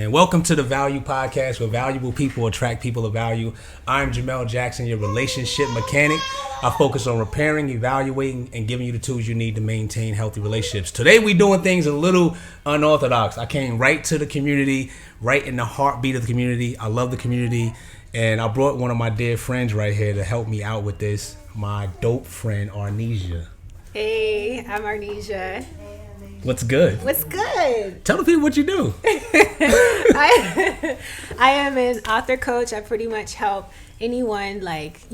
and welcome to the Value Podcast, where valuable people attract people of value. I'm Jamel Jackson, your relationship mechanic. I focus on repairing, evaluating, and giving you the tools you need to maintain healthy relationships. Today, we're doing things a little unorthodox. I came right to the community, right in the heartbeat of the community. I love the community, and I brought one of my dear friends right here to help me out with this, my dope friend, Arnesia. Hey, I'm Arnesia. What's good? What's good? Tell the people what you do. I am an author coach. I pretty much help anyone,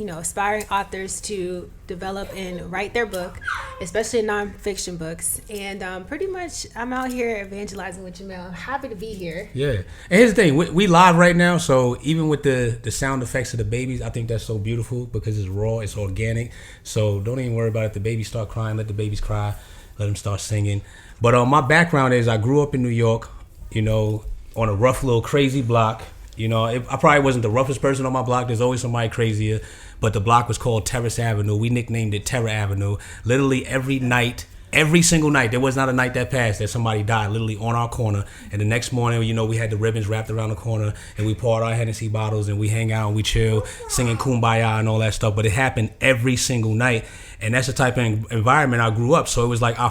aspiring authors to develop and write their book, especially nonfiction books. And pretty much I'm out here evangelizing with Jamel. I'm happy to be here. Yeah. And here's the thing. We live right now, so even with the sound effects of the babies, I think that's so beautiful because it's raw, it's organic. So don't even worry about it. If the babies start crying, let the babies cry. Let them start singing. But my background is I grew up in New York, on a rough little crazy block. I probably wasn't the roughest person on my block. There's always somebody crazier. But the block was called Terrace Avenue. We nicknamed it Terror Avenue. Literally every single night, there was not a night that passed that somebody died literally on our corner. And the next morning, we had the ribbons wrapped around the corner and we poured our Hennessy bottles and we hang out and we chill, singing Kumbaya and all that stuff. But it happened every single night. And that's the type of environment I grew up. So it was like I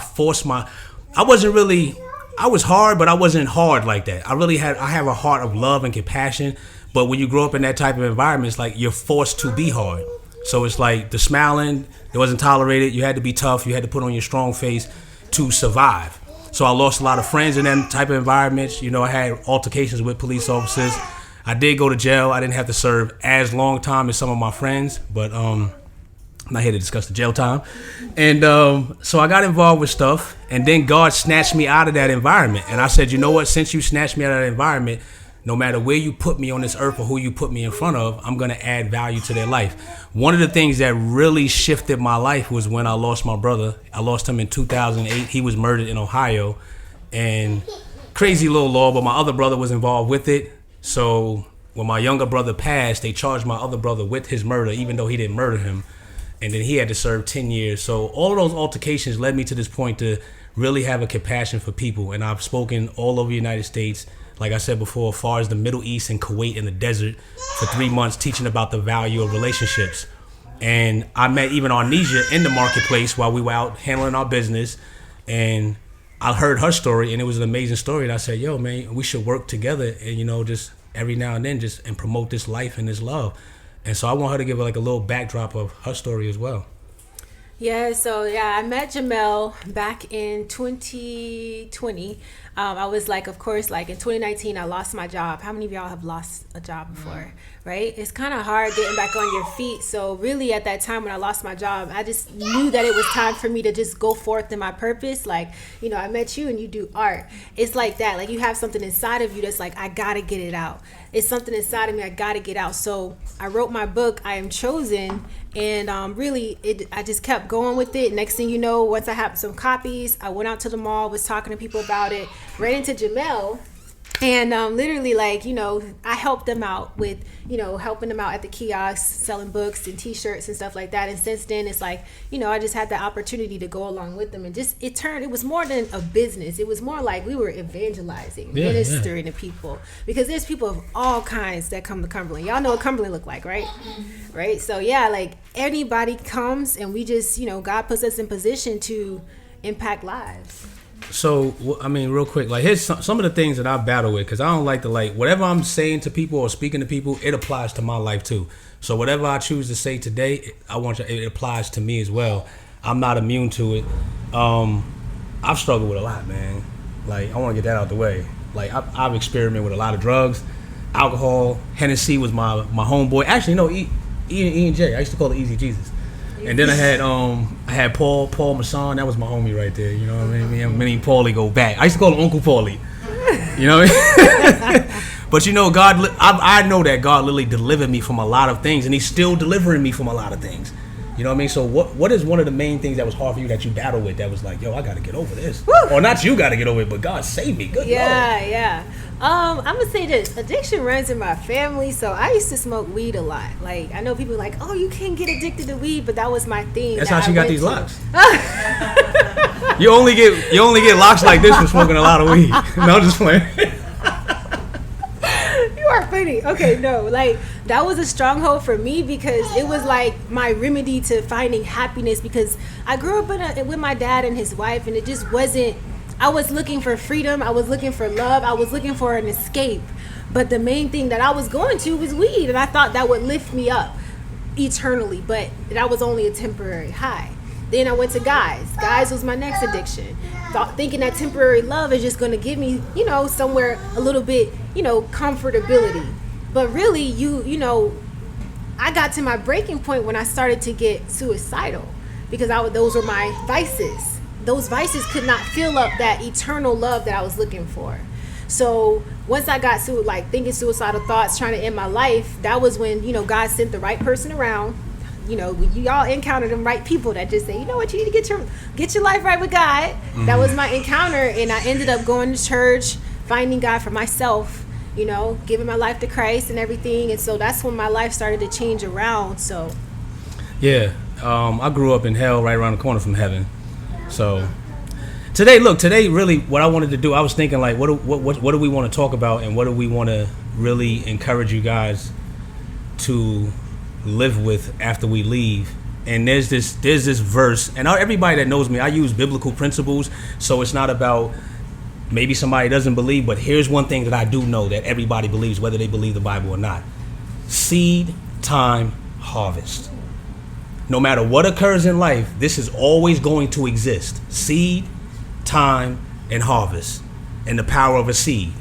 was hard, but I wasn't hard like that. I have a heart of love and compassion. But when you grow up in that type of environment, it's like you're forced to be hard. So it's like the smiling, it wasn't tolerated. You had to be tough. You had to put on your strong face to survive. So I lost a lot of friends in that type of environments. I had altercations with police officers. I did go to jail. I didn't have to serve as long time as some of my friends, but I'm not here to discuss the jail time. And so I got involved with stuff, and then God snatched me out of that environment. And I said, you know what? Since you snatched me out of that environment, no matter where you put me on this earth or who you put me in front of, I'm going to add value to their life. One of the things that really shifted my life was when I lost my brother. I lost him in 2008. He was murdered in Ohio. And crazy little law, but my other brother was involved with it. So when my younger brother passed, they charged my other brother with his murder, even though he didn't murder him. And then he had to serve 10 years. So all of those altercations led me to this point to really have a compassion for people. And I've spoken all over the United States, like I said before, as far as the Middle East and Kuwait in the desert for 3 months, teaching about the value of relationships. And I met even Arnesia in the marketplace while we were out handling our business. And I heard her story, and it was an amazing story. And I said, yo, man, we should work together and, just every now and then and promote this life and this love. And so I want her to give a little backdrop of her story as well. I met Jamel back in 2020. I was in 2019, I lost my job. How many of y'all have lost a job before, right? It's kind of hard getting back on your feet. So really at that time when I lost my job, I just knew that it was time for me to just go forth in my purpose. I met you and you do art. It's like that. You have something inside of you that's like, I got to get it out. It's something inside of me I got to get out. So I wrote my book, I Am Chosen. And I just kept going with it. Next thing you know, once I had some copies, I went out to the mall, was talking to people about it, ran into Jamel. And I helped them out with, helping them out at the kiosks, selling books and T-shirts and stuff like that. And since then, it's I just had the opportunity to go along with them. And it was more than a business. It was more like we were evangelizing, ministering to people. Because there's people of all kinds that come to Cumberland. Y'all know what Cumberland look like, right? Right? So, anybody comes and we just, God puts us in position to impact lives. So, real quick, here's some of the things that I battle with, because I don't like to, whatever I'm saying to people or speaking to people, it applies to my life too. So whatever I choose to say today, it applies to me as well. I'm not immune to it. I've struggled with a lot, man. I want to get that out the way. I've experimented with a lot of drugs, alcohol. Hennessy was my homeboy. Actually, no, E and J. I used to call it Easy Jesus. And then I had Paul Masson. That was my homie right there. You know what I mean? Me and Paulie go back. I used to call him Uncle Paulie. You know what I mean? But God, I know that God literally delivered me from a lot of things, and He's still delivering me from a lot of things. You know what I mean? So what is one of the main things that was hard for you that you battled with that was like, yo, I got to get over this? Woo! Or not you got to get over it, but God saved me. Good Lord. Yeah. I'm going to say this. Addiction runs in my family, so I used to smoke weed a lot. I know people are like, oh, you can't get addicted to weed, but that was my thing. That's how she got these locks. You only get locks like this from smoking a lot of weed. No, I'm just playing. explaining. Okay, no, like that was a stronghold for me because it was like my remedy to finding happiness because I grew up with my dad and his wife, and it just wasn't. I was looking for freedom. I was looking for love. I was looking for an escape. But the main thing that I was going to was weed, and I thought that would lift me up eternally, but that was only a temporary high. Then I went to guys. Guys was my next addiction. Thinking that temporary love is just going to give me, somewhere a little bit, comfortability. But really, I got to my breaking point when I started to get suicidal because those were my vices. Those vices could not fill up that eternal love that I was looking for. So once I got thinking suicidal thoughts, trying to end my life, that was when, God sent the right person around. Y'all encounter them right people that just say, you know what, you need to get your life right with God. Mm-hmm. That was my encounter, and I ended up going to church, finding God for myself, giving my life to Christ and everything. And so that's when my life started to change around. So yeah, I grew up in hell right around the corner from heaven. So today really what I wanted to do, I was thinking like what do we want to talk about, and what do we want to really encourage you guys to live with after we leave. And there's this verse, and everybody that knows me, I use biblical principles, so it's not about maybe somebody doesn't believe, but here's one thing that I do know that everybody believes, whether they believe the Bible or not. Seed, time, harvest. No matter what occurs in life, this is always going to exist. Seed, time, and harvest, and the power of a seed.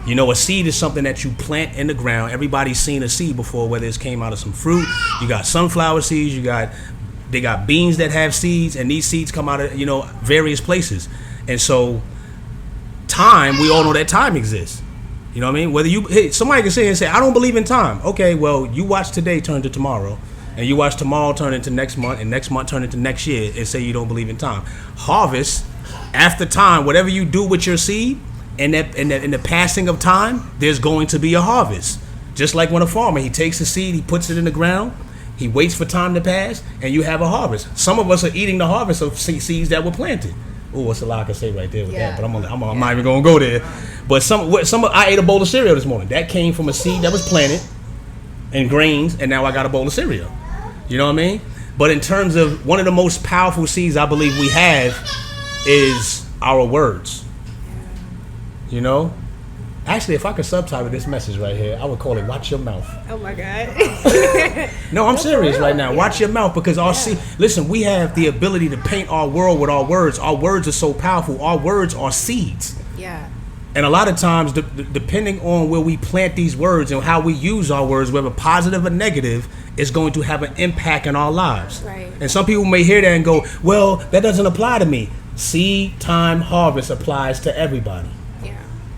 A seed is something that you plant in the ground. Everybody's seen a seed before, whether it came out of some fruit. You got sunflower seeds. They got beans that have seeds, and these seeds come out of various places. And so, time, we all know that time exists. You know what I mean? Somebody can sit here and say, I don't believe in time. Okay, well, you watch today turn to tomorrow, and you watch tomorrow turn into next month, and next month turn into next year, and say you don't believe in time. Harvest, after time, whatever you do with your seed, in the passing of time, there's going to be a harvest. Just like when a farmer, he takes a seed, he puts it in the ground, he waits for time to pass, and you have a harvest. Some of us are eating the harvest of seeds that were planted. Oh, what's a lot I can say right there with that? But I'm not even going to go there. But I ate a bowl of cereal this morning. That came from a seed that was planted in grains, and now I got a bowl of cereal. You know what I mean? But in terms of one of the most powerful seeds I believe we have is our words. Actually, if I could subtitle this message right here, I would call it "Watch Your Mouth." Oh my God! No, I'm serious right now. Yeah. Watch your mouth, because listen, we have the ability to paint our world with our words. Our words are so powerful. Our words are seeds. Yeah. And a lot of times, depending on where we plant these words and how we use our words, whether positive or negative, is going to have an impact in our lives. Right. And some people may hear that and go, "Well, that doesn't apply to me." Seed, time, harvest applies to everybody.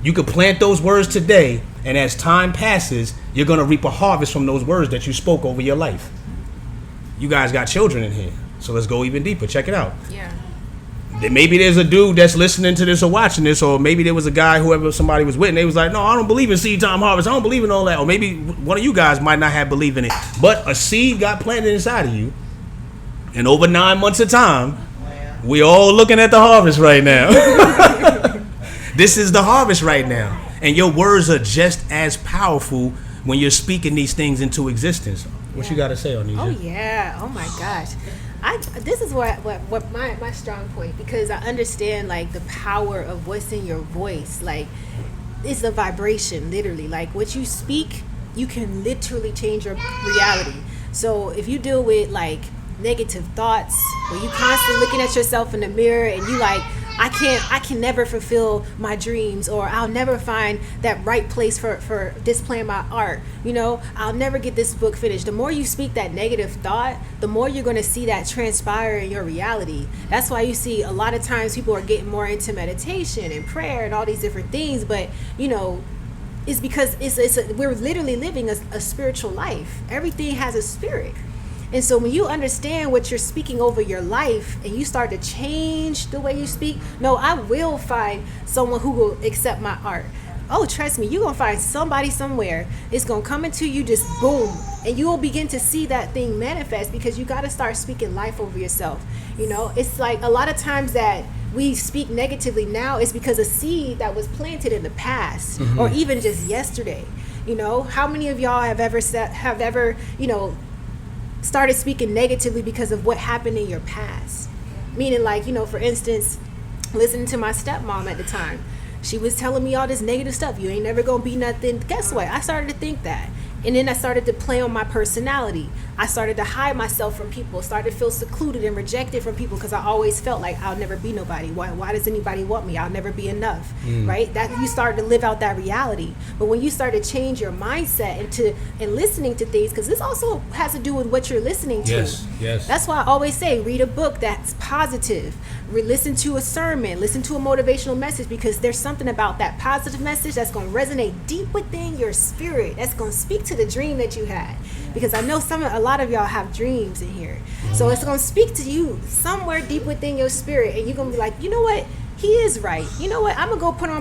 You could plant those words today, and as time passes, you're going to reap a harvest from those words that you spoke over your life. You guys got children in here, so let's go even deeper. Check it out. Yeah. Maybe there's a dude that's listening to this or watching this, or maybe there was a guy, whoever somebody was with, and they was like, "No, I don't believe in seed, time, harvest. I don't believe in all that." Or maybe one of you guys might not have believed in it, but a seed got planted inside of you, and over 9 months of time, we all looking at the harvest right now. This is the harvest right now. And your words are just as powerful when you're speaking these things into existence. What you got to say on these? Oh, yeah. Oh, my gosh. This is what my strong point, because I understand, the power of what's in your voice. It's a vibration, literally. What you speak, you can literally change your reality. So if you deal with, negative thoughts, where you constantly looking at yourself in the mirror and you I can never fulfill my dreams, or I'll never find that right place for displaying my art. I'll never get this book finished. The more you speak that negative thought, the more you're going to see that transpire in your reality. That's why you see a lot of times people are getting more into meditation and prayer and all these different things. But, it's because we're literally living a spiritual life. Everything has a spirit. And so when you understand what you're speaking over your life, and you start to change the way you speak, no, I will find someone who will accept my art. Oh, trust me, you're going to find somebody somewhere. It's going to come into you just boom. And you will begin to see that thing manifest, because you got to start speaking life over yourself. It's like a lot of times that we speak negatively now is because a seed that was planted in the past, or even just yesterday. You know, how many of y'all have ever, you know, started speaking negatively because of what happened in your past? Meaning, like, you know, for instance, listening to my stepmom at the time. She was telling me all this negative stuff. You ain't never gonna be nothing. Guess what? I started to think that. And then I started to play on my personality. I started to hide myself from people, started to feel secluded and rejected from people because I always felt like I'll never be nobody. Why does anybody want me? I'll never be enough, right? That you started to live out that reality. But when you start to change your mindset and listening to things, because this also has to do with what you're listening to. Yes. That's why I always say, read a book that's positive. Listen to a sermon, listen to a motivational message, because there's something about that positive message that's going to resonate deep within your spirit. That's going to speak to the dream that you had. Because I know a lot of y'all have dreams in here. So it's going to speak to you somewhere deep within your spirit, and you're going to be like, you know what? He is right. You know what? I'm gonna go put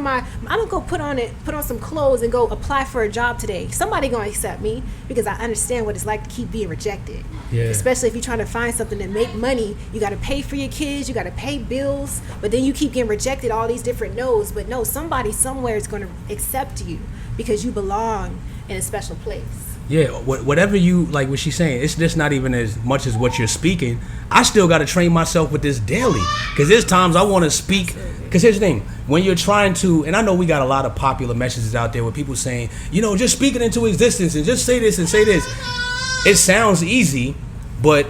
on some clothes and go apply for a job today. Somebody gonna accept me because I understand what it's like to keep being rejected. Yeah. Especially if you're trying to find something to make money. You got to pay for your kids. You got to pay bills. But then you keep getting rejected, all these different no's. But no, somebody somewhere is gonna accept you because you belong in a special place. Yeah, whatever you, like what she's saying, it's just not even as much as what you're speaking. I still got to train myself with this daily, because there's times I want to speak. Because here's the thing, when you're trying to, and I know we got a lot of popular messages out there with people saying, you know, just speak it into existence and just say this and say this. It sounds easy, but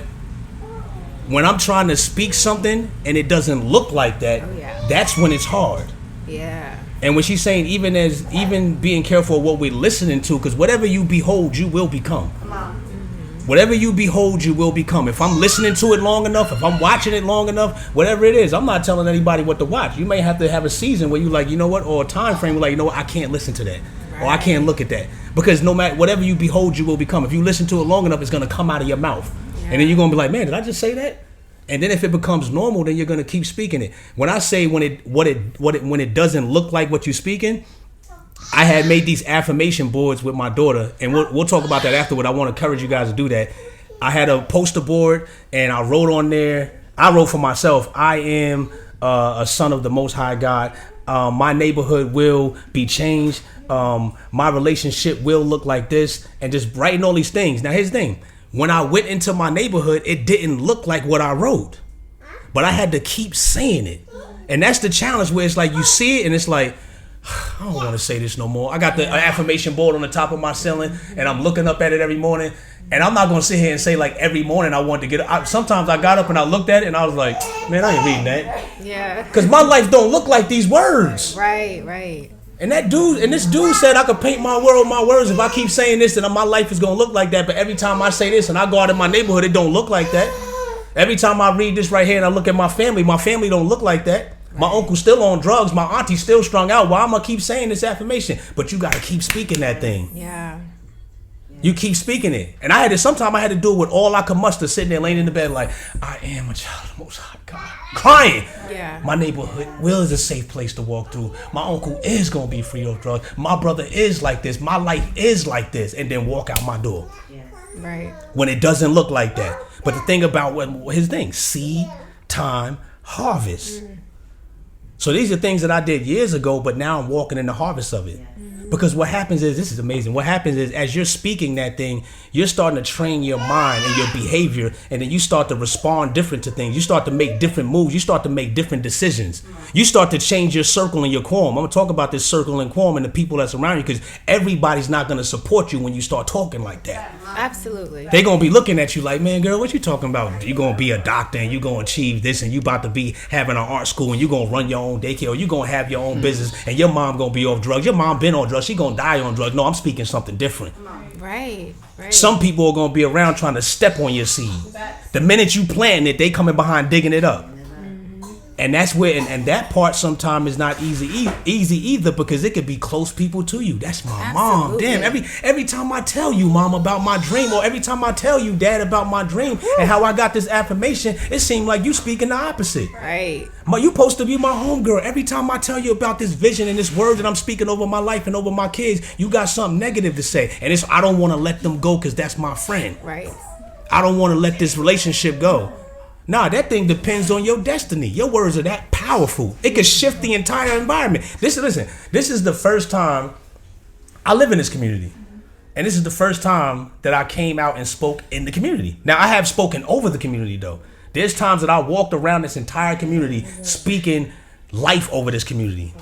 when I'm trying to speak something and it doesn't look like that, that's when it's hard. Yeah. And when she's saying even being careful of what we're listening to, because whatever you behold, you will become. Whatever you behold, you will become. If I'm listening to it long enough, if I'm watching it long enough, whatever it is, I'm not telling anybody what to watch. You may have to have a season where you like, you know what, or a time frame where like, you know what, I can't listen to that. Right. Or I can't look at that. Because no matter, whatever you behold, you will become. If you listen to it long enough, it's going to come out of your mouth. Yeah. And then you're going to be like, man, did I just say that? And then if it becomes normal, then you're going to keep speaking it. When I say when it doesn't look like what you're speaking, I had made these affirmation boards with my daughter, and we'll talk about that afterward. I want to encourage you guys to do that. I had a poster board, and I wrote on there. I wrote for myself, I am a son of the Most High God. My neighborhood will be changed. My relationship will look like this, and just writing all these things. Now, here's the thing. When I went into my neighborhood, it didn't look like what I wrote, but I had to keep saying it. And that's the challenge, where it's like you see it and it's like, I don't want to say this no more. I got the affirmation board on the top of my ceiling and I'm looking up at it every morning. And I'm not going to sit here and say like every morning I want to get up. Sometimes I got up and I looked at it and I was like, man, I ain't reading that. Yeah. Because my life don't look like these words. Right. And this dude said I could paint my world with my words. If I keep saying this, then my life is going to look like that. But every time I say this and I go out in my neighborhood, it don't look like that. Every time I read this right here and I look at my family don't look like that. My uncle's still on drugs. My auntie's still strung out. Why am I keep saying this affirmation? But you got to keep speaking that thing. Yeah. You keep speaking it. And sometimes I had to do it with all I could muster, sitting there laying in the bed like, I am a child of the Most High God. Crying. Yeah. My neighborhood is a safe place to walk through. My uncle is going to be free of drugs. My brother is like this. My life is like this. And then walk out my door. Right. When it doesn't look like that. But the thing about his thing, seed, time, harvest. So these are things that I did years ago, but now I'm walking in the harvest of it. Because what happens is, this is amazing. What happens is, as you're speaking that thing, you're starting to train your mind and your behavior, and then you start to respond different to things. You start to make different moves. You start to make different decisions. You start to change your circle and your quorum. I'm going to talk about this circle and quorum and the people that's around you, because everybody's not going to support you when you start talking like that. Absolutely. They're going to be looking at you like, man, girl, what you talking about? You're going to be a doctor and you're going to achieve this, and you about to be having an art school, and you're going to run your own daycare, or you're going to have your own business, and your mom going to be off drugs. Your mom been on drugs. She going to die on drugs. No, I'm speaking something different. Right. Some people are going to be around trying to step on your seed. The minute you plant it, they coming behind digging it up. And that's where, and that part sometimes is not easy either, because it could be close people to you. That's my mom. Damn, every time I tell you, mom, about my dream, or every time I tell you, dad, about my dream and how I got this affirmation, it seemed like you speaking the opposite. Right. You supposed to be my homegirl. Every time I tell you about this vision and this word that I'm speaking over my life and over my kids, you got something negative to say. And I don't want to let them go, because that's my friend. Right. I don't want to let this relationship go. Nah, that thing depends on your destiny. Your words are that powerful. It can shift the entire environment. This is the first time I live in this community. And this is the first time that I came out and spoke in the community. Now, I have spoken over the community, though. There's times that I walked around this entire community speaking life over this community.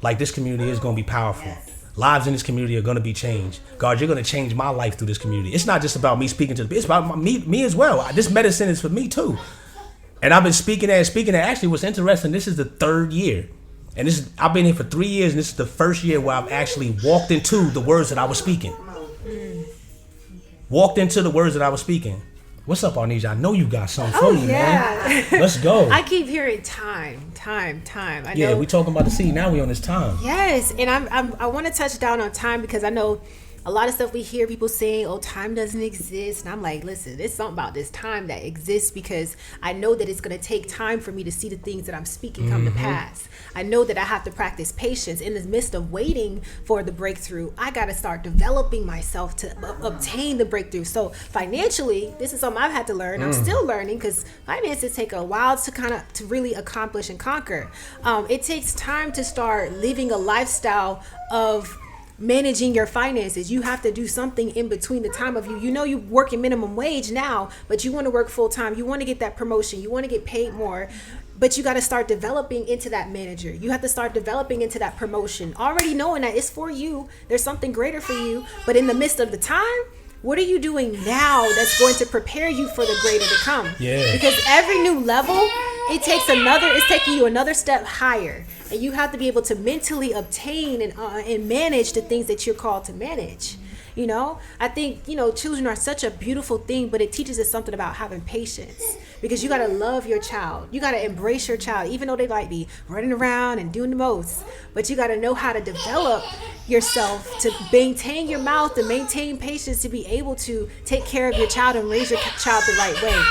Like, this community is going to be powerful. Lives in this community are going to be changed. God, you're going to change my life through this community. It's not just about me speaking to the people. It's about me as well. This medicine is for me, too. And I've been speaking that. Actually, what's interesting, this is the 3rd year. And I've been here for 3 years, and this is the first year where I've actually walked into the words that I was speaking. Walked into the words that I was speaking. What's up, Arnesia? I know you got something for me, man. Let's go. I keep hearing time. I know. We talking about the seed. Now we on this time. Yes, and I want to touch down on time because I know a lot of stuff we hear people saying, oh, time doesn't exist. And I'm like, listen, there's something about this time that exists because I know that it's going to take time for me to see the things that I'm speaking come to pass. I know that I have to practice patience in the midst of waiting for the breakthrough. I got to start developing myself to obtain the breakthrough. So financially, this is something I've had to learn. I'm still learning because finances take a while to really accomplish and conquer. It takes time to start living a lifestyle of managing your finances. You have to do something in between the time of you're working minimum wage now, but you want to work full time. You want to get that promotion. You want to get paid more, but you got to start developing into that manager. You have to start developing into that promotion, already knowing that it's for you. There's something greater for you, but in the midst of the time, what are you doing now that's going to prepare you for the greater to come? Yeah. Because every new level, it's taking you another step higher. And you have to be able to mentally obtain and manage the things that you're called to manage. You know, I think, children are such a beautiful thing, but it teaches us something about having patience because you got to love your child. You got to embrace your child, even though they might be running around and doing the most, but you got to know how to develop yourself to maintain your mouth and maintain patience to be able to take care of your child and raise your child the right way.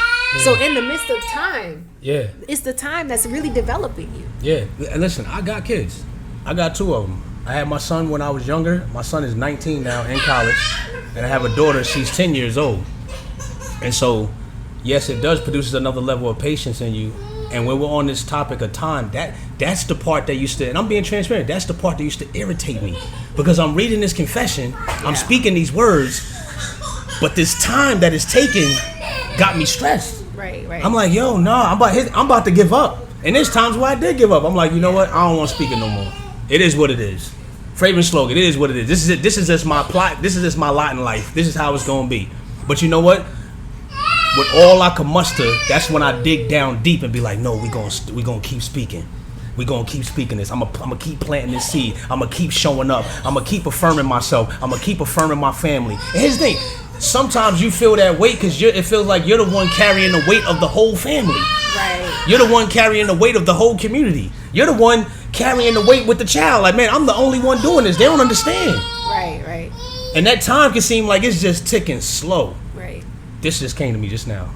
So in the midst of time, it's the time that's really developing you. Yeah. And listen, I got kids. I got 2 of them. I had my son when I was younger. My son is 19 now in college. And I have a daughter, she's 10 years old. And so, yes, it does produce another level of patience in you. And when we're on this topic of time, that's the part that used to, and I'm being transparent, that's the part that used to irritate me. Because I'm reading this confession, I'm speaking these words, but this time that it's taking got me stressed. Right. I'm like, yo, no, I'm about to give up. And there's times where I did give up. I'm like, you know what? I don't want to speak it no more. It is what it is. Fragrance slogan. It is what it is. This is it. This is just my plot. This is just my lot in life. This is how it's gonna be. But you know what? With all I can muster, that's when I dig down deep and be like, no, we gonna keep speaking. We gonna keep speaking this. I'm gonna keep planting this seed. I'm gonna keep showing up. I'm gonna keep affirming myself. I'm gonna keep affirming my family. And here's the thing. Sometimes you feel that weight because it feels like you're the one carrying the weight of the whole family. Right. You're the one carrying the weight of the whole community. You're the one carrying the weight with the child. Like, man, I'm the only one doing this. They don't understand. Right. And that time can seem like it's just ticking slow. Right. This just came to me just now.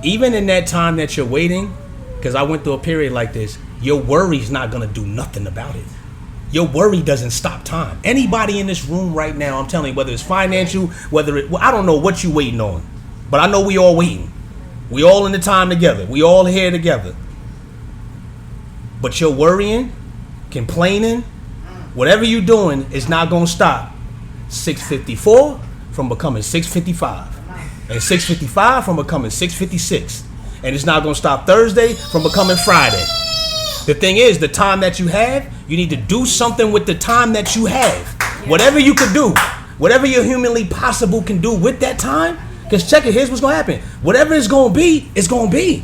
Even in that time that you're waiting, because I went through a period like this, your worry's not going to do nothing about it. Your worry doesn't stop time. Anybody in this room right now, I'm telling you, whether it's financial, I don't know what you waiting on, but I know we all waiting. We all in the time together. We all here together. But your worrying, complaining, whatever you're doing is not going to stop 654 from becoming 655. And 655 from becoming 656. And it's not going to stop Thursday from becoming Friday. The thing is, the time that you have, you need to do something with the time that you have. Whatever you could do, whatever your humanly possible can do with that time. Because check it, here's what's going to happen. Whatever it's going to be, it's going to be.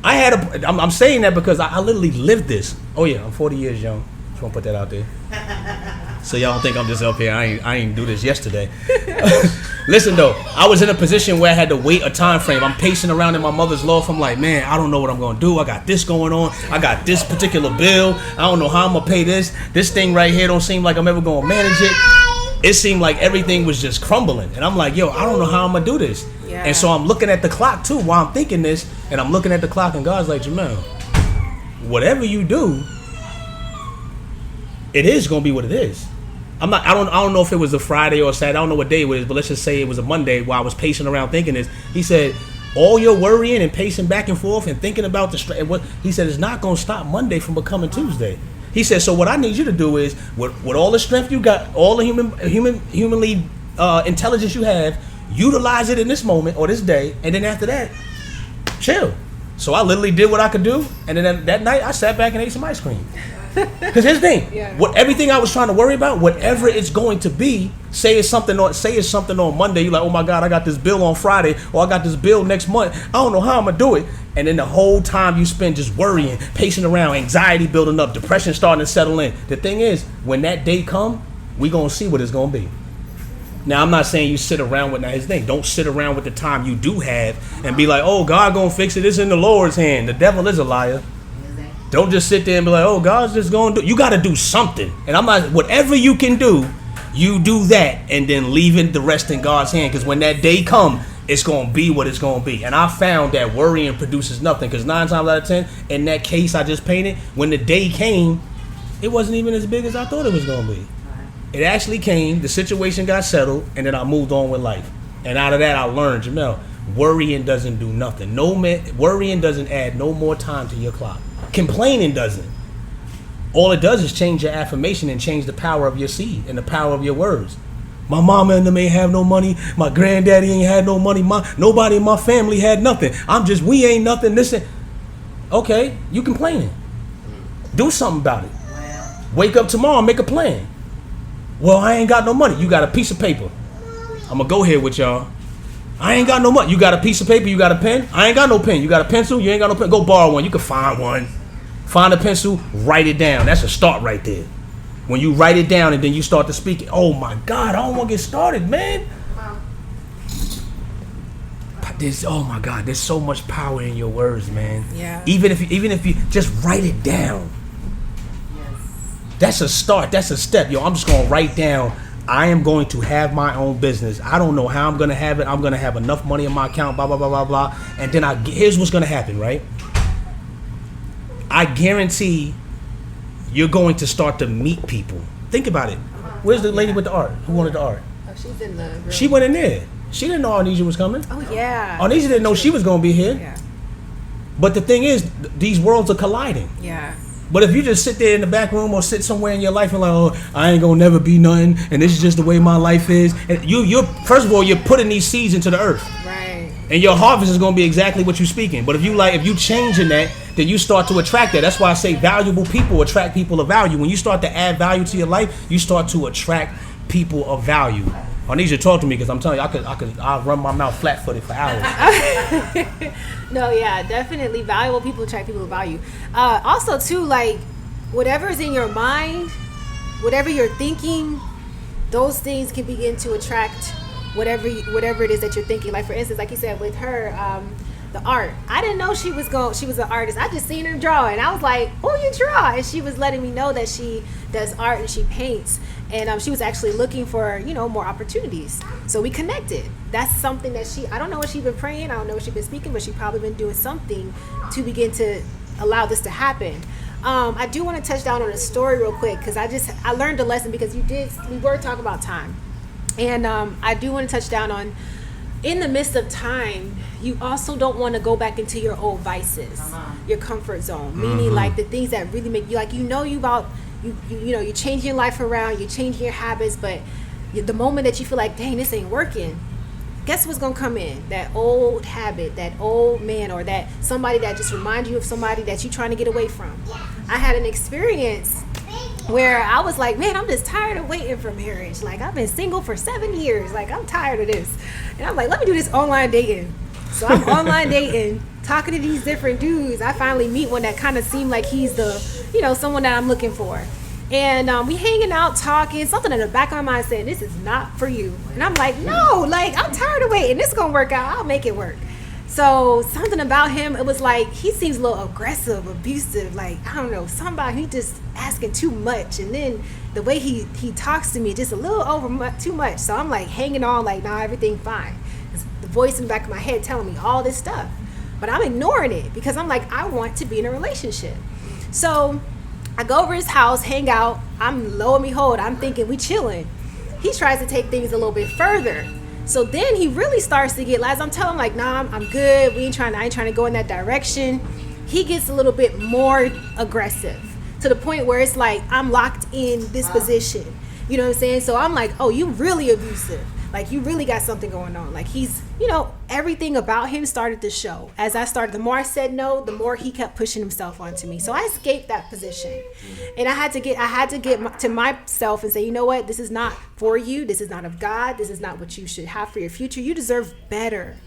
I'm saying that because I literally lived this. Oh yeah, I'm 40 years young. Just want to put that out there. So y'all don't think I'm just up here. I ain't do this yesterday. Listen though, I was in a position where I had to wait a time frame. I'm pacing around in my mother's loft. I'm like, man, I don't know what I'm gonna do. I got this going on. I got this particular bill. I don't know how I'm gonna pay this. This thing right here don't seem like I'm ever gonna manage it. It seemed like everything was just crumbling. And I'm like, yo, I don't know how I'm gonna do this. Yeah. And so I'm looking at the clock too while I'm thinking this, and I'm looking at the clock and God's like, Jamel, whatever you do, it is gonna be what it is. I don't know if it was a Friday or a Saturday. I don't know what day it was, but let's just say it was a Monday while I was pacing around thinking this. He said, all your worrying and pacing back and forth and thinking about he said it's not gonna stop Monday from becoming Tuesday. He said, so what I need you to do is, with all the strength you got, all the humanly intelligence you have, utilize it in this moment or this day, and then after that, chill. So I literally did what I could do, and then that night I sat back and ate some ice cream. Because here's the thing, everything I was trying to worry about, whatever it's going to be, say it's something on Monday, you're like, oh my God, I got this bill on Friday, or I got this bill next month, I don't know how I'm gonna do it. And then the whole time you spend just worrying, pacing around, anxiety building up, depression starting to settle in. The thing is, when that day come, we gonna see what it's gonna be. Now, I'm not saying you sit around with, now his thing, don't sit around with the time you do have and be like, oh, God gonna fix it, it's in the Lord's hand. The devil is a liar. Don't just sit there and be like, oh, God's just gonna do, you gotta do something. And I'm not, whatever you can do, you do that, and then leaving the rest in God's hand. Because when that day come, it's gonna be what it's gonna be. And I found that worrying produces nothing. Because 9 times out of 10, in that case I just painted, when the day came, it wasn't even as big as I thought it was gonna be. It actually came, the situation got settled, and then I moved on with life. And out of that, I learned, Jamel, worrying doesn't do nothing. Worrying doesn't add no more time to your clock. Complaining doesn't. All it does is change your affirmation and change the power of your seed and the power of your words. My mama and them ain't have no money. My granddaddy ain't had no money. Nobody in my family had nothing. We ain't nothing. Listen, okay, you complaining. Do something about it. Wake up tomorrow and make a plan. Well, I ain't got no money. You got a piece of paper. I'm going to go here with y'all. I ain't got no money. You got a piece of paper? You got a pen? I ain't got no pen. You got a pencil? You ain't got no pen? Go borrow one. You can find one. Find a pencil. Write it down. That's a start right there. When you write it down and then you start to speak it. Oh, my God. I don't want to get started, man. Oh, my God. There's so much power in your words, man. Yeah. Even if you just write it down. That's a start. That's a step. Yo, I'm just going to write down, I am going to have my own business. I don't know how I'm going to have it. I'm going to have enough money in my account, blah, blah, blah, blah, blah. And then here's what's going to happen, right? I guarantee you're going to start to meet people. Think about it. Where's the lady with the art? Who wanted the art? Oh, she's in the room. She went in there. She didn't know Arnesia was coming. Oh, yeah. Arnesia didn't know she was going to be here. Yeah. But the thing is, these worlds are colliding. Yeah. But if you just sit there in the back room or sit somewhere in your life and like, oh, I ain't gonna never be nothing, and this is just the way my life is, and you're first of all, you're putting these seeds into the earth, right? And your harvest is gonna be exactly what you're speaking. But if you changing that, then you start to attract that. That's why I say valuable people attract people of value. When you start to add value to your life, you start to attract people of value. Arnesia, talk to me, because I'm telling you, I'll run my mouth flat-footed for hours. No, yeah, definitely valuable people attract people of value. Also, too, like, whatever is in your mind, whatever you're thinking, those things can begin to attract whatever it is that you're thinking. Like, for instance, like you said, with her, the art. I didn't know she was an artist. I just seen her draw, and I was like, oh, you draw. And she was letting me know that she does art and she paints. And she was actually looking for, more opportunities. So we connected. That's something that I don't know what she's been praying. I don't know what she's been speaking, but she's probably been doing something to begin to allow this to happen. I do want to touch down on a story real quick, because I learned a lesson, because we were talking about time. And I do want to touch down on, in the midst of time, you also don't want to go back into your old vices, your comfort zone, meaning like the things that really make you, like, you change your life around, you change your habits, but the moment that you feel like, dang, this ain't working, guess what's gonna come in? That old habit, that old man, or that somebody that just reminds you of somebody that you're trying to get away from. I had an experience where I was like, man, I'm just tired of waiting for marriage. Like, I've been single for 7 years. Like, I'm tired of this. And I'm like, let me do this online dating. So I'm online dating, talking to these different dudes. I finally meet one that kind of seemed like he's the, someone that I'm looking for. And we hanging out, talking, something in the back of my mind saying, this is not for you. And I'm like, no, like, I'm tired of waiting. This is going to work out. I'll make it work. So something about him, it was like, he seems a little aggressive, abusive, like, I don't know, somebody, he just asking too much. And then the way he talks to me, just a little too much. So I'm like hanging on, like, nah, everything fine. It's the voice in the back of my head telling me all this stuff. But I'm ignoring it, because I'm like, I want to be in a relationship. So I go over his house, hang out. Lo and behold, I'm thinking we chilling. He tries to take things a little bit further. So then he really starts to get, as I'm telling him, like, nah, I'm good. I ain't trying to go in that direction. He gets a little bit more aggressive, to to the point where it's like I'm locked in this position. You know what I'm saying? So I'm like, oh, you really abusive. Like, you really got something going on. Like, he's, everything about him started to show. As I started, the more I said no, the more he kept pushing himself onto me. So I escaped that position. And I had to get to myself and say, you know what? This is not for you. This is not of God. This is not what you should have for your future. You deserve better.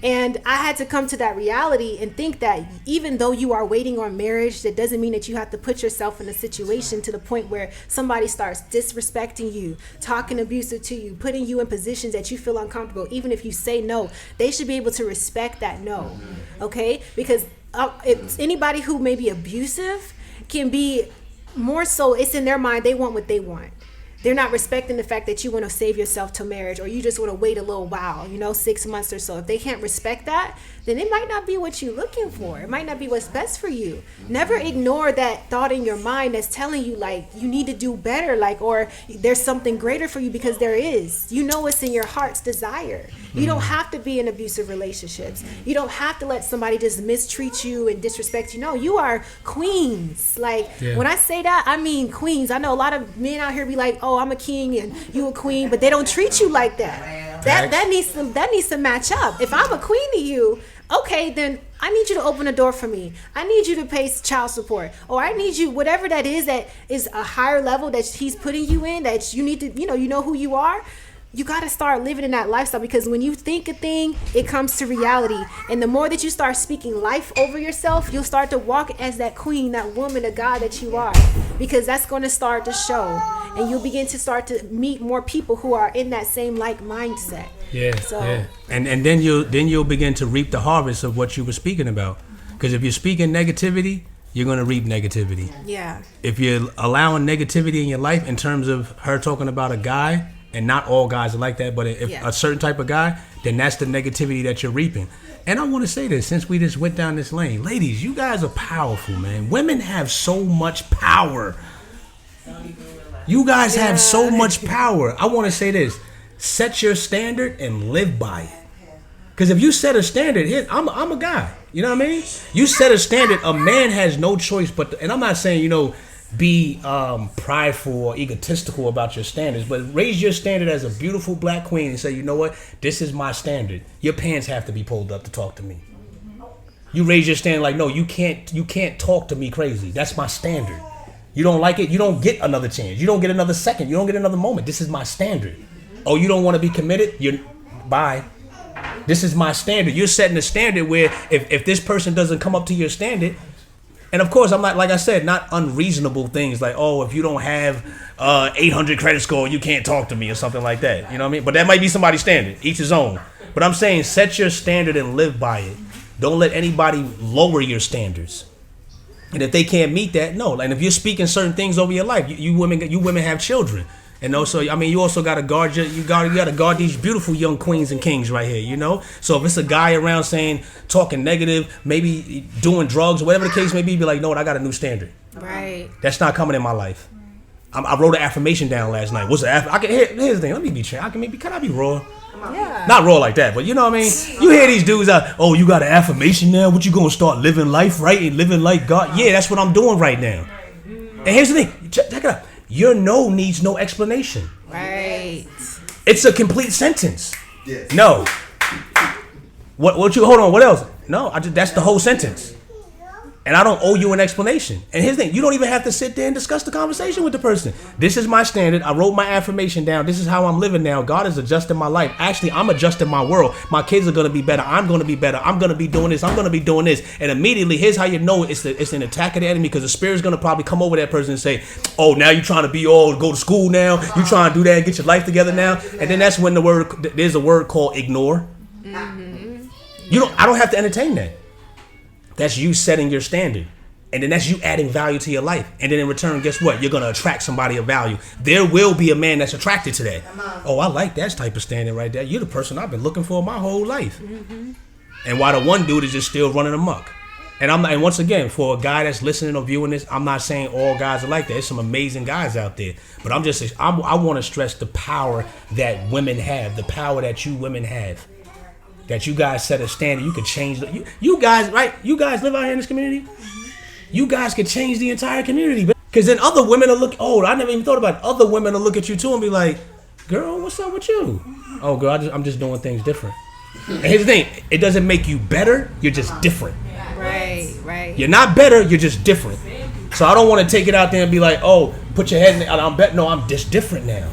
And I had to come to that reality and think that even though you are waiting on marriage, that doesn't mean that you have to put yourself in a situation to the point where somebody starts disrespecting you, talking abusive to you, putting you in positions that you feel uncomfortable. Even if you say no, they should be able to respect that no, okay? Because it's anybody who may be abusive can be more so, it's in their mind, they want what they want. They're not respecting the fact that you want to save yourself till marriage, or you just want to wait a little while, 6 months or so. If they can't respect that, then it might not be what you're looking for. It might not be what's best for you. Never ignore that thought in your mind that's telling you, like, you need to do better, like, or there's something greater for you, because there is. It's in your heart's desire. You don't have to be in abusive relationships. You don't have to let somebody just mistreat you and disrespect you. No, you are queens. Like, when I say that, I mean queens. I know a lot of men out here be like, oh, I'm a king and you a queen, but they don't treat you like that. That needs to match up. If I'm a queen to you, okay, then I need you to open a door for me. I need you to pay child support, or I need you, whatever that is a higher level that he's putting you in, that you need to, you know who you are. You got to start living in that lifestyle, because when you think a thing, it comes to reality. And the more that you start speaking life over yourself, you'll start to walk as that queen, that woman of God that you are, because that's going to start to show. And you'll begin to start to meet more people who are in that same like mindset. And then you'll begin to reap the harvest of what you were speaking about. Because if you're speaking negativity, you're going to reap negativity. Yeah. If you're allowing negativity in your life, in terms of her talking about a guy, and not all guys are like that, but if a certain type of guy, then that's the negativity that you're reaping. And I want to say this, since we just went down this lane. Ladies, you guys are powerful, man. Women have so much power. You guys have so much power. I want to say this. Set your standard and live by it. Because if you set a standard, here, I'm a guy. You know what I mean? You set a standard, a man has no choice but to, and I'm not saying, be prideful or egotistical about your standards, but raise your standard as a beautiful black queen and say, you know what, this is my standard. Your pants have to be pulled up to talk to me. You raise your standard like, no, you can't talk to me crazy. That's my standard. You don't like it, you don't get another chance. You don't get another second. You don't get another moment. This is my standard. Oh, you don't want to be committed? Bye. This is my standard. You're setting a standard where if this person doesn't come up to your standard. And of course, I'm not, like I said, not unreasonable things like, oh, if you don't have 800 credit score, you can't talk to me or something like that. You know what I mean? But that might be somebody's standard. Each his own. But I'm saying set your standard and live by it. Don't let anybody lower your standards. And if they can't meet that, no. And if you're speaking certain things over your life, you women have children. And also, you also got to guard you got to guard these beautiful young queens and kings right here, So if it's a guy around talking negative, maybe doing drugs, or whatever the case may be like, no, I got a new standard. Right. That's not coming in my life. I wrote an affirmation down last night. What's the here's the thing. Let me be can I be raw? Yeah. Not raw like that, but you know what I mean? You hear these dudes out, oh, you got an affirmation now? What, you gonna start living life right and living like God? Yeah, that's what I'm doing right now. And here's the thing. Check it out. Your no needs no explanation. Right. It's a complete sentence. Yes. No. What you hold on, what else? No, that's the whole sentence. And I don't owe you an explanation. And here's the thing, you don't even have to sit there and discuss the conversation with the person. This is my standard. I wrote my affirmation down. This is how I'm living now. God is adjusting my life. Actually, I'm adjusting my world. My kids are going to be better. I'm going to be better. I'm going to be doing this. I'm going to be doing this. And immediately, here's how you know it's an attack of the enemy, because the spirit's going to probably come over that person and say, oh, now you're trying to be all, go to school now. You trying to do that and get your life together now. And then that's when there's a word called ignore. Mm-hmm. I don't have to entertain that. That's you setting your standard. And then that's you adding value to your life. And then in return, guess what? You're going to attract somebody of value. There will be a man that's attracted to that. Oh, I like that type of standard right there. You're the person I've been looking for my whole life. Mm-hmm. And while the one dude is just still running amok. And once again, for a guy that's listening or viewing this, I'm not saying all guys are like that. There's some amazing guys out there. But I want to stress the power that women have, the power that you women have. That you guys set a standard. You can change. You guys, right? You guys live out here in this community. You guys can change the entire community. Because then other women will look. Oh, I never even thought about it. Other women will look at you too and be like, "Girl, what's up with you?" Oh, girl, I'm just doing things different. And here's the thing: it doesn't make you better. You're just different. Right. You're not better. You're just different. So I don't want to take it out there and be like, "Oh, put your head in." I'm bet. No, I'm just different now.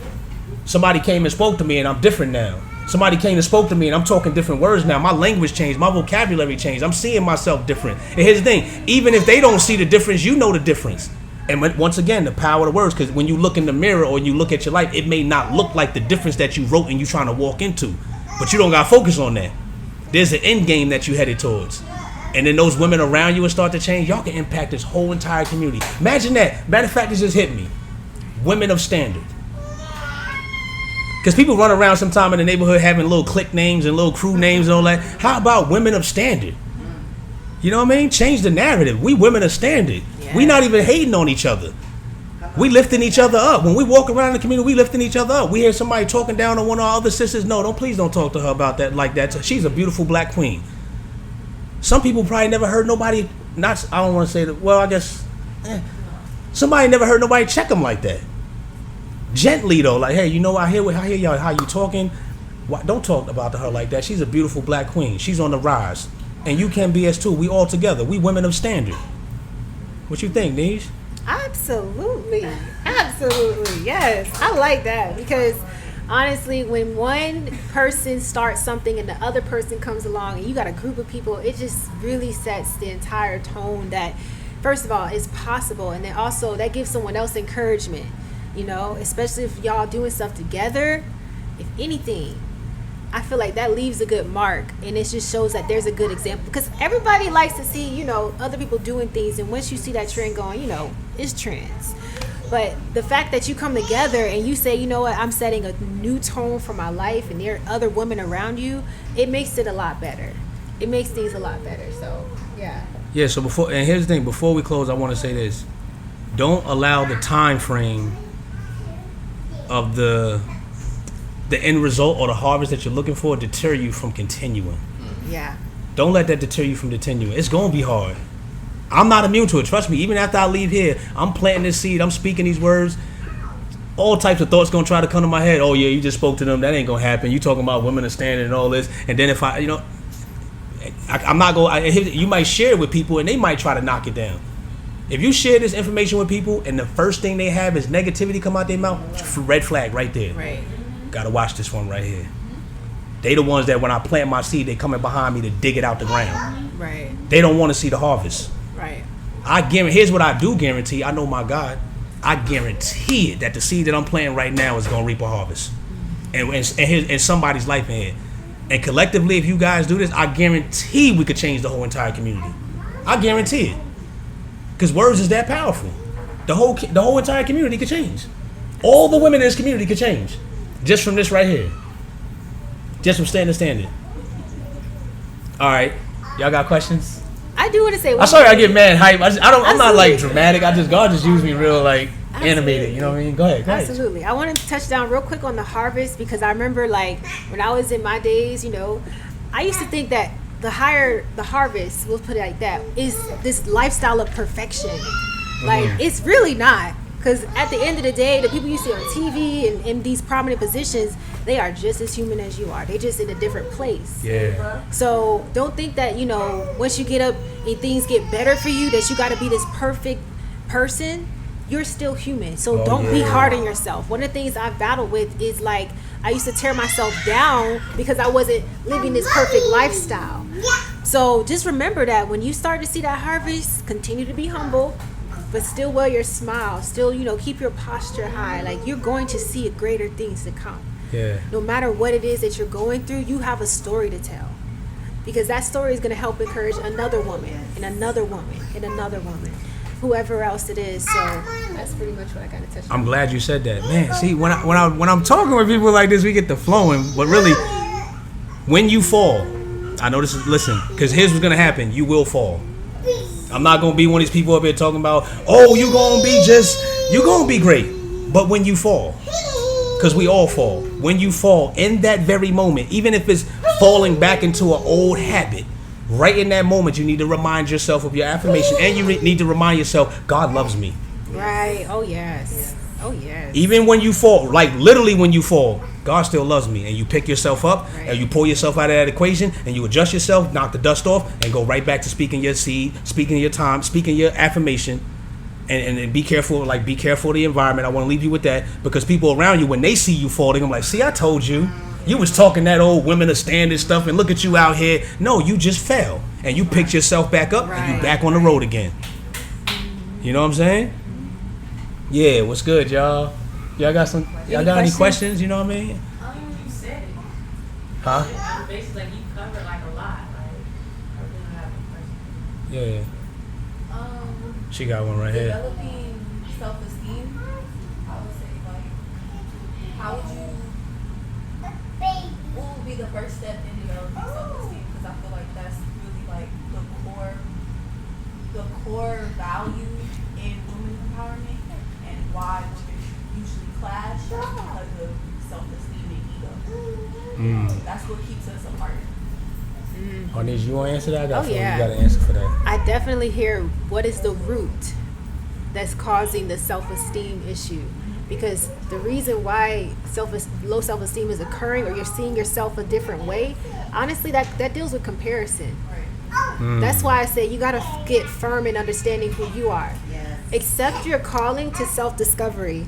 Somebody came and spoke to me, and I'm different now. Somebody came and spoke to me, and I'm talking different words now. My language changed. My vocabulary changed. I'm seeing myself different. And here's the thing: even if they don't see the difference, you know the difference. And once again, the power of the words, because when you look in the mirror or you look at your life, it may not look like the difference that you wrote and you trying to walk into. But you don't got to focus on that. There's an end game that you headed towards. And then those women around you will start to change. Y'all can impact this whole entire community. Imagine that. Matter of fact, it just hit me. Women of standard. Because people run around sometime in the neighborhood having little clique names and little crew names and all that. How about women of standard? You know what I mean? Change the narrative. We women of standard. Yeah. We not even hating on each other. We lifting each other up. When we walk around the community, we lifting each other up. We hear somebody talking down on one of our other sisters. No, please don't talk to her about that like that. She's a beautiful black queen. Some people probably never heard nobody, I don't want to say that, well, I guess, somebody never heard nobody check them like that. Gently though, like, hey, you know, I hear y'all, how you talking. Why, don't talk about her like that. She's a beautiful black queen. She's on the rise. And you can be as too. We all together. We women of standard. What you think, Nish? Absolutely. Yes. I like that because honestly, when one person starts something and the other person comes along and you got a group of people, it just really sets the entire tone that, first of all, it's possible. And then also that gives someone else encouragement, you know, especially if y'all doing stuff together. If anything, I feel like that leaves a good mark, and it just shows that there's a good example, because everybody likes to see, you know, other people doing things, and once you see that trend going, you know, it's trends. But the fact that you come together and you say, you know what, I'm setting a new tone for my life, and there are other women around you, it makes it a lot better. It makes things a lot better. So yeah. So here's the thing, before we close, I want to say this: don't allow the time frame of the end result or the harvest that you're looking for deter you from continuing. Yeah. Don't let that deter you from continuing. It's going to be hard. I'm not immune to it. Trust me. Even after I leave here, I'm planting this seed. I'm speaking these words. All types of thoughts going to try to come to my head. Oh, yeah, you just spoke to them. That ain't going to happen. You talking about women are standing and all this. And then if I, you know, I'm not going to, you might share it with people and they might try to knock it down. If you share this information with people and the first thing they have is negativity come out their mouth, red flag right there. Right. Gotta watch this one right here. They the ones that when I plant my seed, they coming behind me to dig it out the ground. Right. They don't want to see the harvest. Right. Here's what I do guarantee. I know my God. I guarantee it that the seed that I'm planting right now is gonna reap a harvest, and somebody's life in here. And collectively, if you guys do this, I guarantee we could change the whole entire community. I guarantee it, because words is that powerful. The whole entire community could change. All the women in this community could change. Just from this right here. Just from standing. All right. Y'all got questions? I do want to say one I'm sorry thing. I get mad hype. I'm not like dramatic. God just used me real like animated. You know what I mean? Go ahead. Absolutely. I wanted to touch down real quick on the harvest, because I remember like when I was in my days, you know, I used to think that the higher the harvest, we'll put it like that, is this lifestyle of perfection. Like it's really not. Because at the end of the day, the people you see on TV and in these prominent positions, they are just as human as you are. They're just in a different place. Yeah. So don't think that, you know, once you get up and things get better for you, that you got to be this perfect person. You're still human. So don't be hard on yourself. One of the things I've battled with is like, I used to tear myself down because I wasn't living this perfect lifestyle. So just remember that when you start to see that harvest, continue to be humble, but still wear your smile. Still, you know, keep your posture high. Like, you're going to see greater things to come. Yeah. No matter what it is that you're going through, you have a story to tell. Because that story is going to help encourage another woman and another woman and another woman, whoever else it is. So that's pretty much what I got to touch on. I'm glad you said that. Man, see, when I'm talking with people like this, we get the flowing. But really, when you fall, I know this is, listen, because here's what's going to happen. You will fall. I'm not going to be one of these people up here talking about, oh, you're going to be great. But when you fall, because we all fall, when you fall in that very moment, even if it's falling back into an old habit, right in that moment, you need to remind yourself of your affirmation, and you need to remind yourself, God loves me. Right. Oh yes. Oh yes. Even when you fall, like literally when you fall, God still loves me. And you pick yourself up, Right. and you pull yourself out of that equation, and you adjust yourself, knock the dust off, and go right back to speaking your seed, speaking your time, speaking your affirmation. And be careful, like be careful of the environment. I want to leave you with that, because people around you, when they see you fall, they're gonna be like, see, I told you. You was talking that old women of standard stuff, and look at you out here. No, you just fell, and you picked yourself back up, and you Right. back on the road again. You know what I'm saying? Yeah, what's good, y'all? Y'all got some? Y'all got any questions? You know what I mean? You said it. Huh? Basically, like, you covered like a lot. Like, I really don't have a question. Yeah. She got one right here. Developing self-esteem, I would say, like, how would you, what would be the first step in developing self-esteem? Because I feel like that's really like the core value in women's empowerment, and why women usually clash because of self-esteem and ego. That's what keeps us apart. Arnese, you want to answer that? I got Oh, you yeah. got an answer for that. I definitely hear what is the root that's causing the self-esteem issue, because the reason why low self-esteem is occurring, or you're seeing yourself a different way, honestly, that deals with comparison. That's why I say you got to get firm in understanding who you are. Accept your calling to self-discovery,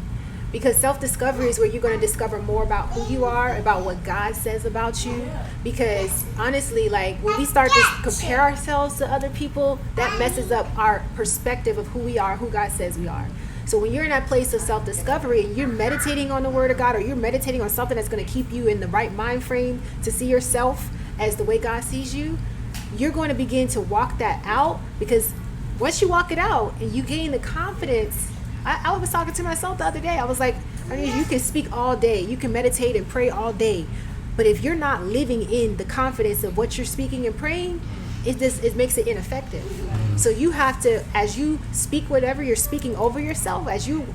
because self-discovery is where you're going to discover more about who you are, about what God says about you. Because honestly, like, when we start to compare ourselves to other people, that messes up our perspective of who we are, who God says we are. So when you're in that place of self-discovery and you're meditating on the Word of God, or you're meditating on something that's going to keep you in the right mind frame to see yourself as the way God sees you, you're going to begin to walk that out. Because once you walk it out and you gain the confidence, I was talking to myself the other day. I was like, I mean, you can speak all day, you can meditate and pray all day, but if you're not living in the confidence of what you're speaking and praying, it makes it ineffective. So you have to, as you speak whatever you're speaking over yourself, as you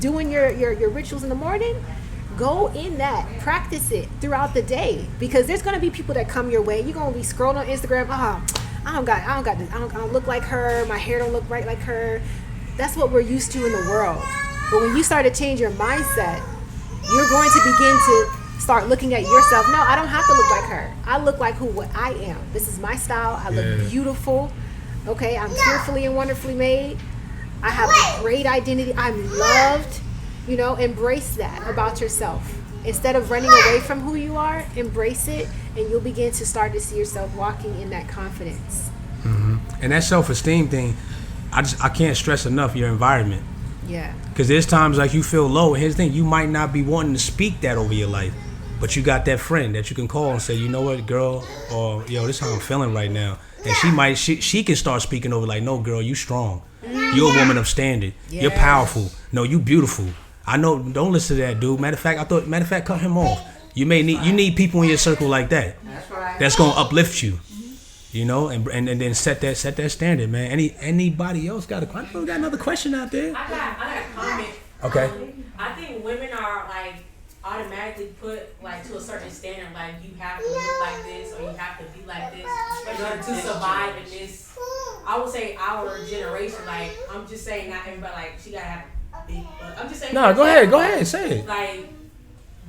doing your rituals in the morning, go in that, practice it throughout the day, because there's going to be people that come your way. You're going to be scrolling on Instagram. I don't look like her. My hair don't look right like her. That's what we're used to in the world. But when you start to change your mindset, you're going to begin to start looking at yourself. No, I don't have to look like her. I look like what I am. This is my style. I look beautiful. Okay, I'm fearfully and wonderfully made. I have a great identity. I'm loved. You know, embrace that about yourself. Instead of running away from who you are, embrace it, and you'll begin to start to see yourself walking in that confidence. And that self-esteem thing, I can't stress enough your environment. Yeah. Because there's times like you feel low, and here's the thing, you might not be wanting to speak that over your life, but you got that friend that you can call and say, you know what, girl, or yo, this is how I'm feeling right now. And she can start speaking over, like, no, girl, you strong. You're a woman of standard. You're Yes. powerful. No, you beautiful. I know, don't listen to that dude. Matter of fact, cut him off. You need people in your circle like that. That's right. That's gonna uplift you. You know, and then set that standard, man. Anybody else got I know we got another question out there. I got a comment. Okay. I think women are like automatically put like to a certain standard, like you have to look like this or you have to be like this in order to survive in this. I would say our generation, like I'm just saying, not everybody like she gotta have a big butt. I'm just saying. No, go ahead, say it. Like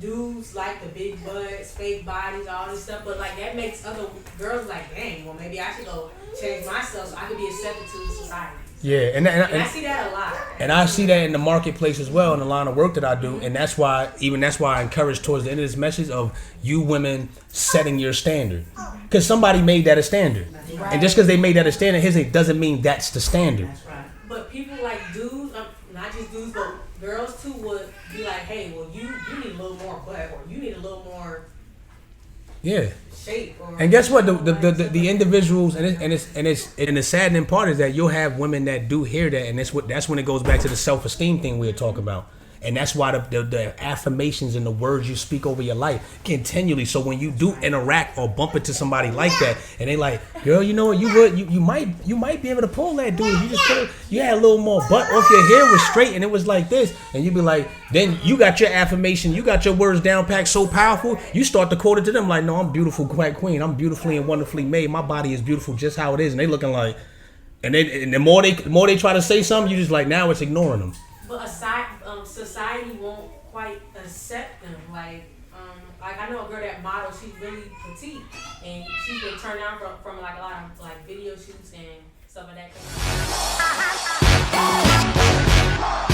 dudes like the big butts, fake bodies, all this stuff, but like that makes other girls like, dang, well maybe I should go change myself so I can be accepted to society. Yeah, And I see that a lot. And I see that in the marketplace as well, in the line of work that I do, and that's why I encourage towards the end of this message of you women setting your standard, because somebody made that a standard, and just because they made that a standard, it doesn't mean that's the standard. That's right. But people like dudes, not just dudes, but girls too would be like, hey, well you need a little more butt, or you need a little more Yeah. shape. Or And guess what? The individuals and the saddening part is that you'll have women that do hear that, and that's when it goes back to the self-esteem thing we were talking about. And that's why the affirmations and the words you speak over your life continually. So when you do interact or bump into somebody like that, and they like, girl, you know what, you might be able to pull that dude. You had a little more butt, or if your hair was straight and it was like this, and you'd be like, then you got your affirmation, you got your words down packed so powerful, you start to quote it to them like, no, I'm beautiful, quite queen, I'm beautifully and wonderfully made. My body is beautiful just how it is, and they looking like, And the more they try to say something, you just like now it's ignoring them. But aside, society won't quite accept them. Like I know a girl that models. She's really petite, and she's been turned down from like a lot of like video shoots and stuff like that.